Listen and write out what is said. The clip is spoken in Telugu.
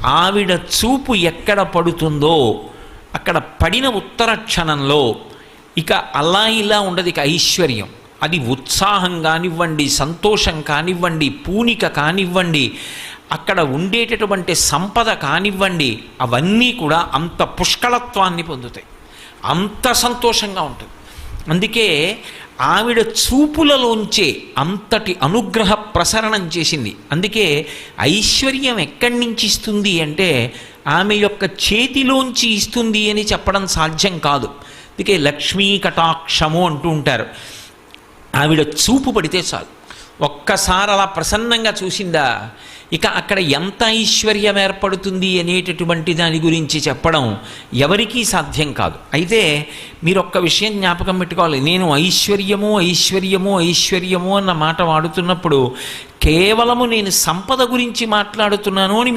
ఆవిడ చూపు ఎక్కడ పడుతుందో అక్కడ పడిన ఉత్తర క్షణంలో ఇక అలా ఇలా ఉండదు, ఇక ఐశ్వర్యం. అది ఉత్సాహం కానివ్వండి, సంతోషం కానివ్వండి, పూనిక కానివ్వండి, అక్కడ ఉండేటటువంటి సంపద కానివ్వండి, అవన్నీ కూడా అంత పుష్కళత్వాన్ని పొందుతాయి, అంత సంతోషంగా ఉంటుంది. అందుకే ఆవిడ చూపులలోంచే అంతటి అనుగ్రహ ప్రసరణం చేసింది. అందుకే ఐశ్వర్యం ఎక్కడి నుంచి ఇస్తుంది అంటే ఆమె యొక్క చేతిలోంచి ఇస్తుంది అని చెప్పడం సాధ్యం కాదు. అందుకే లక్ష్మీ కటాక్షము అంటూ ఉంటారు. ఆవిడ చూపు పడితే చాలు, ఒక్కసారి అలా ప్రసన్నంగా చూసిందా, ఇక అక్కడ ఎంత ఐశ్వర్యం ఏర్పడుతుంది అనేటటువంటి దాని గురించి చెప్పడం ఎవరికీ సాధ్యం కాదు. అయితే మీరు ఒక్క విషయం జ్ఞాపకం పెట్టుకోవాలి, నేను ఐశ్వర్యము ఐశ్వర్యము ఐశ్వర్యము అన్న మాట వాడుతున్నప్పుడు కేవలము నేను సంపద గురించి మాట్లాడుతున్నాను అని మీరు